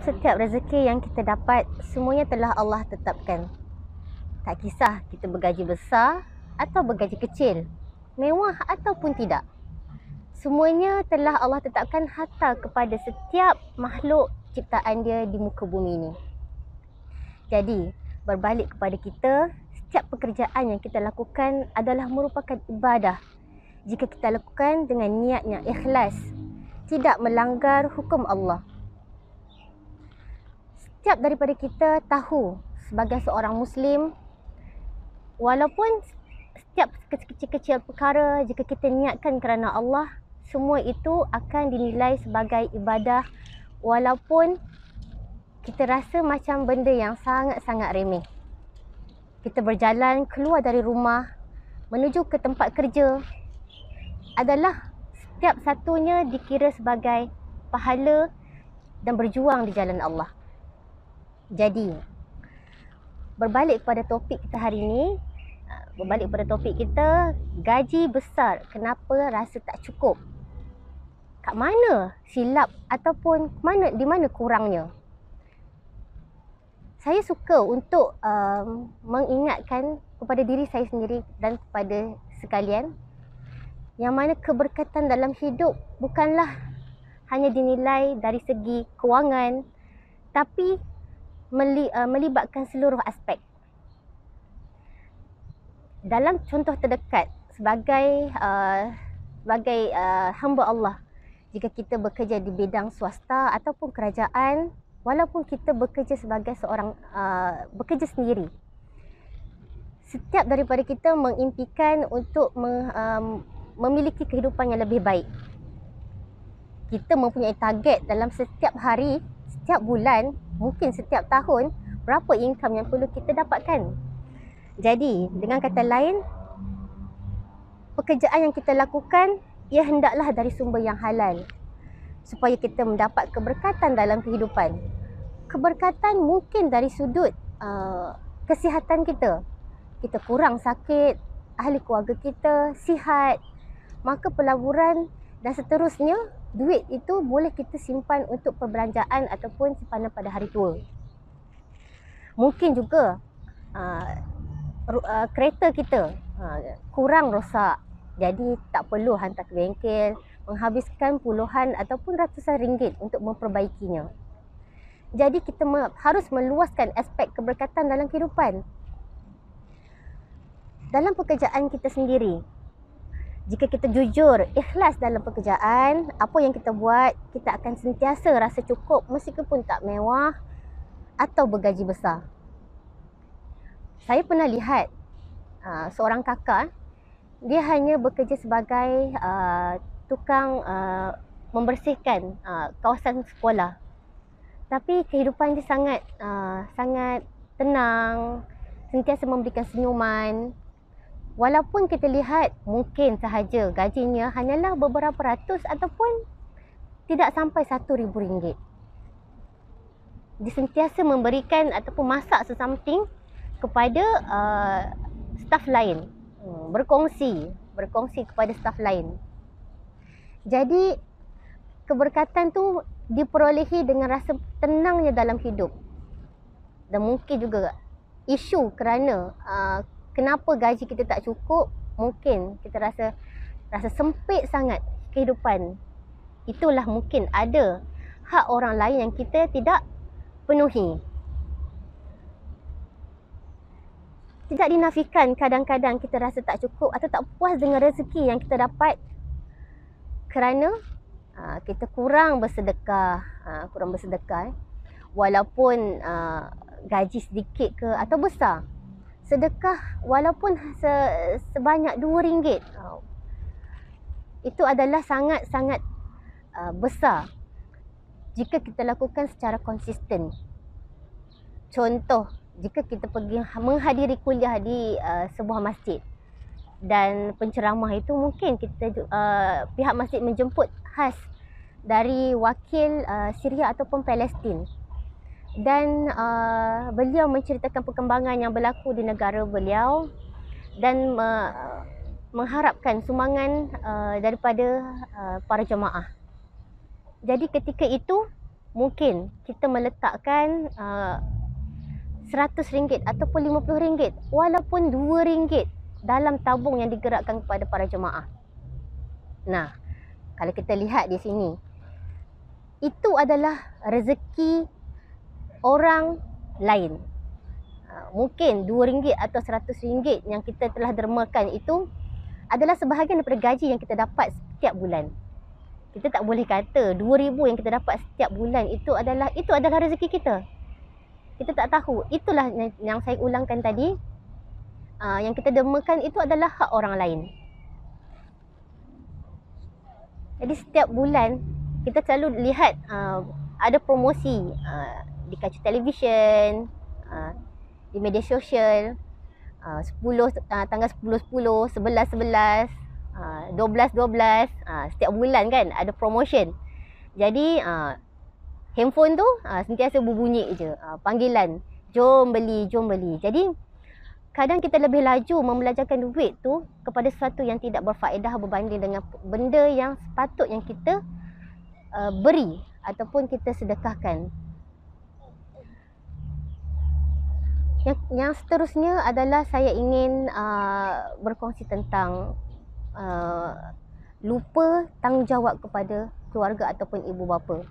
Setiap rezeki yang kita dapat, semuanya telah Allah tetapkan. Tak kisah kita bergaji besar atau bergaji kecil, mewah ataupun tidak. Semuanya telah Allah tetapkan hatta kepada setiap makhluk ciptaan dia di muka bumi ini. Jadi, berbalik kepada kita, setiap pekerjaan yang kita lakukan adalah merupakan ibadah. Jika kita lakukan dengan niat yang ikhlas, tidak melanggar hukum Allah. Setiap daripada kita tahu sebagai seorang Muslim, walaupun setiap kecil-kecil perkara jika kita niatkan kerana Allah, semua itu akan dinilai sebagai ibadah walaupun kita rasa macam benda yang sangat-sangat remeh. Kita berjalan keluar dari rumah menuju ke tempat kerja adalah setiap satunya dikira sebagai pahala dan berjuang di jalan Allah. Jadi, berbalik pada topik kita hari ini, gaji besar, kenapa rasa tak cukup? Kat mana silap ataupun di mana kurangnya? Saya suka untuk mengingatkan kepada diri saya sendiri dan kepada sekalian yang mana keberkatan dalam hidup bukanlah hanya dinilai dari segi kewangan, tapi melibatkan seluruh aspek. Dalam contoh terdekat, sebagai hamba Allah, jika kita bekerja di bidang swasta ataupun kerajaan, walaupun kita bekerja sebagai seorang bekerja sendiri, setiap daripada kita mengimpikan untuk memiliki kehidupan yang lebih baik. Kita mempunyai target dalam setiap hari, setiap bulan, mungkin setiap tahun, berapa income yang perlu kita dapatkan. Jadi, dengan kata lain, pekerjaan yang kita lakukan, ia hendaklah dari sumber yang halal, supaya kita mendapat keberkatan dalam kehidupan. Keberkatan mungkin dari sudut kesihatan kita. Kita kurang sakit, ahli keluarga kita sihat, maka pelaburan dan seterusnya, duit itu boleh kita simpan untuk perbelanjaan ataupun simpanan pada hari tua. Mungkin juga kereta kita kurang rosak, jadi tak perlu hantar ke bengkel, menghabiskan puluhan ataupun ratusan ringgit untuk memperbaikinya. Jadi kita harus meluaskan aspek keberkatan dalam kehidupan. Dalam pekerjaan kita sendiri, jika kita jujur, ikhlas dalam pekerjaan, apa yang kita buat, kita akan sentiasa rasa cukup meskipun tak mewah atau bergaji besar. Saya pernah lihat seorang kakak, dia hanya bekerja sebagai tukang membersihkan kawasan sekolah. Tapi kehidupan dia sangat tenang, sentiasa memberikan senyuman. Walaupun kita lihat mungkin sahaja gajinya hanyalah beberapa ratus ataupun tidak sampai RM1,000. Dia sentiasa memberikan ataupun masak sesuatu kepada staf lain, berkongsi kepada staf lain. Jadi keberkatan tu diperolehi dengan rasa tenangnya dalam hidup. Dan mungkin juga isu kerana kenapa gaji kita tak cukup, mungkin kita rasa sempit sangat kehidupan. Itulah mungkin ada hak orang lain yang kita tidak penuhi. Tidak dinafikan kadang-kadang kita rasa tak cukup atau tak puas dengan rezeki yang kita dapat kerana kita kurang bersedekah. Walaupun gaji sedikit ke atau besar, sedekah walaupun sebanyak RM2, itu adalah sangat-sangat besar jika kita lakukan secara konsisten. Contoh, jika kita pergi menghadiri kuliah di sebuah masjid dan penceramah itu mungkin pihak masjid menjemput khas dari wakil Syria ataupun Palestin, dan beliau menceritakan perkembangan yang berlaku di negara beliau dan mengharapkan sumbangan daripada para jemaah. Jadi ketika itu mungkin kita meletakkan RM100 ataupun RM50 walaupun RM2 dalam tabung yang digerakkan kepada para jemaah. Nah, kalau kita lihat di sini, itu adalah rezeki orang lain. Mungkin RM2 atau RM100 yang kita telah dermakan itu adalah sebahagian daripada gaji yang kita dapat setiap bulan. Kita tak boleh kata RM2,000 yang kita dapat setiap bulan itu adalah rezeki kita. Kita tak tahu. Itulah yang saya ulangkan tadi. Yang kita dermakan itu adalah hak orang lain. Jadi setiap bulan kita selalu lihat ada promosi di kaca televisyen, di media sosial, 10 tanggal 10 10, 11 11, 12 12, setiap bulan kan ada promotion. Jadi handphone tu sentiasa berbunyi je, panggilan, jom beli, jom beli. Jadi kadang kita lebih laju membelanjakan duit tu kepada sesuatu yang tidak berfaedah berbanding dengan benda yang sepatutnya kita beri ataupun kita sedekahkan. Yang seterusnya adalah saya ingin berkongsi tentang lupa tanggungjawab kepada keluarga ataupun ibu bapa.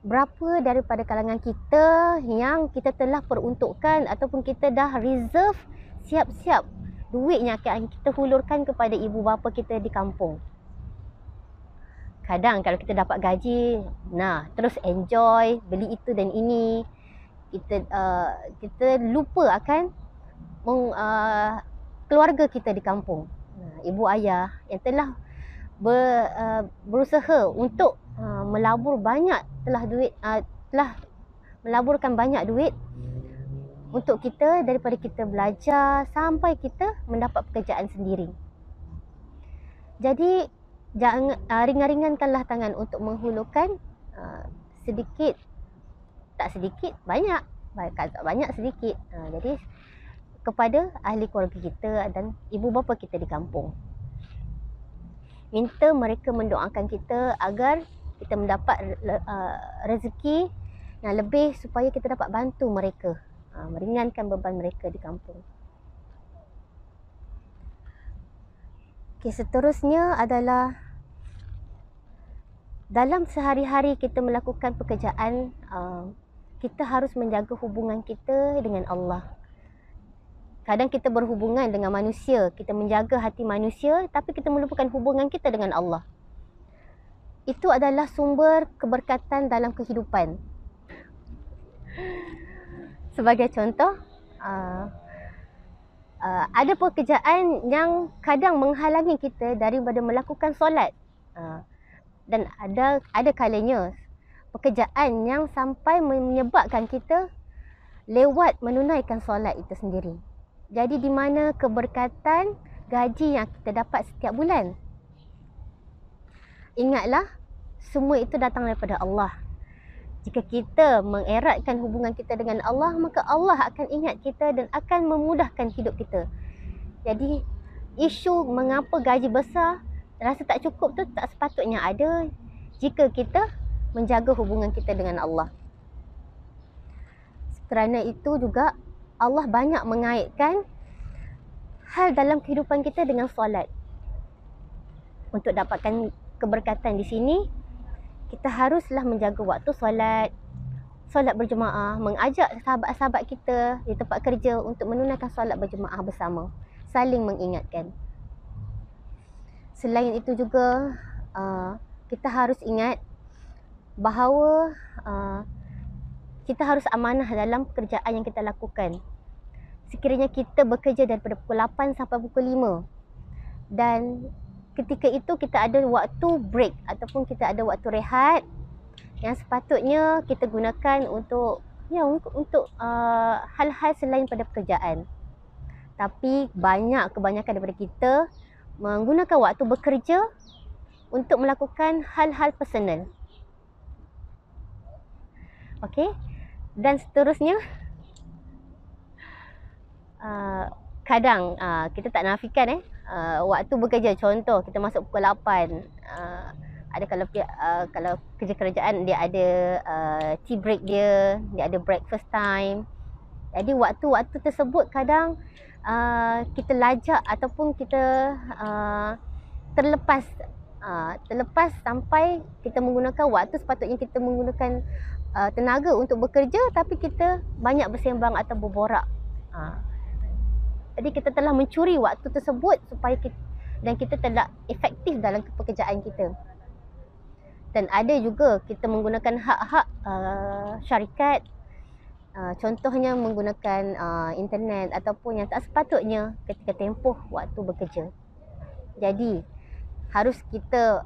Berapa daripada kalangan kita yang kita telah peruntukkan ataupun kita dah reserve siap-siap duit yang akan kita hulurkan kepada ibu bapa kita di kampung. Kadang kalau kita dapat gaji, terus enjoy, beli itu dan ini, kita lupa akan keluarga kita di kampung. Ibu ayah yang telah berusaha untuk melabur banyak, telah melaburkan banyak duit untuk kita daripada kita belajar sampai kita mendapat pekerjaan sendiri. Jadi jangan ringan-ringankanlah tangan untuk menghulurkan sedikit, tak sedikit, banyak sedikit. Jadi kepada ahli keluarga kita dan ibu bapa kita di kampung. Minta mereka mendoakan kita agar kita mendapat rezeki yang lebih supaya kita dapat bantu mereka, meringankan beban mereka di kampung. Okay, seterusnya adalah dalam sehari-hari kita melakukan pekerjaan, kita harus menjaga hubungan kita dengan Allah. Kadang kita berhubungan dengan manusia, kita menjaga hati manusia, tapi kita melupakan hubungan kita dengan Allah. Itu adalah sumber keberkatan dalam kehidupan. Sebagai contoh, ada pekerjaan yang kadang menghalangi kita daripada melakukan solat. Dan ada kalanya pekerjaan yang sampai menyebabkan kita lewat menunaikan solat itu sendiri. Jadi di mana keberkatan gaji yang kita dapat setiap bulan? Ingatlah, semua itu datang daripada Allah. Jika kita mengeratkan hubungan kita dengan Allah, maka Allah akan ingat kita dan akan memudahkan hidup kita. Jadi isu mengapa gaji besar rasa tak cukup tu tak sepatutnya ada jika kita menjaga hubungan kita dengan Allah. Kerana itu juga Allah banyak mengaitkan hal dalam kehidupan kita dengan solat. Untuk dapatkan keberkatan di sini, kita haruslah menjaga waktu solat berjemaah, mengajak sahabat-sahabat kita di tempat kerja untuk menunaikan solat berjemaah bersama, saling mengingatkan. Selain itu juga, kita harus ingat bahawa kita harus amanah dalam pekerjaan yang kita lakukan. Sekiranya kita bekerja daripada pukul 8 sampai pukul 5 dan ketika itu kita ada waktu break ataupun kita ada waktu rehat yang sepatutnya kita gunakan untuk hal-hal selain pada pekerjaan. Tapi kebanyakan daripada kita menggunakan waktu bekerja untuk melakukan hal-hal personal. Okey, dan seterusnya kadang kita tak nafikan waktu bekerja. Contoh, kita masuk pukul 8, Ada kalau kerja kerajaan dia ada tea break dia ada breakfast time. Jadi waktu-waktu tersebut kadang kita lajak ataupun kita terlepas sampai kita menggunakan waktu sepatutnya kita menggunakan tenaga untuk bekerja, tapi kita banyak bersembang atau berborak. Jadi kita telah mencuri waktu tersebut supaya kita tidak efektif dalam pekerjaan kita. Dan ada juga kita menggunakan hak-hak syarikat, contohnya menggunakan internet ataupun yang tak sepatutnya ketika tempoh waktu bekerja. Jadi harus kita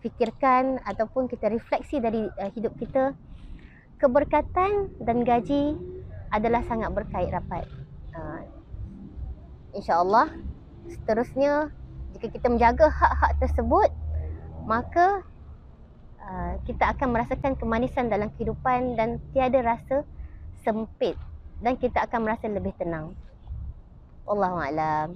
fikirkan ataupun kita refleksi dari hidup kita. Keberkatan dan gaji adalah sangat berkait rapat. InsyaAllah seterusnya, jika kita menjaga hak-hak tersebut, maka kita akan merasakan kemanisan dalam kehidupan dan tiada rasa sempit, dan kita akan merasa lebih tenang. Wallahualam.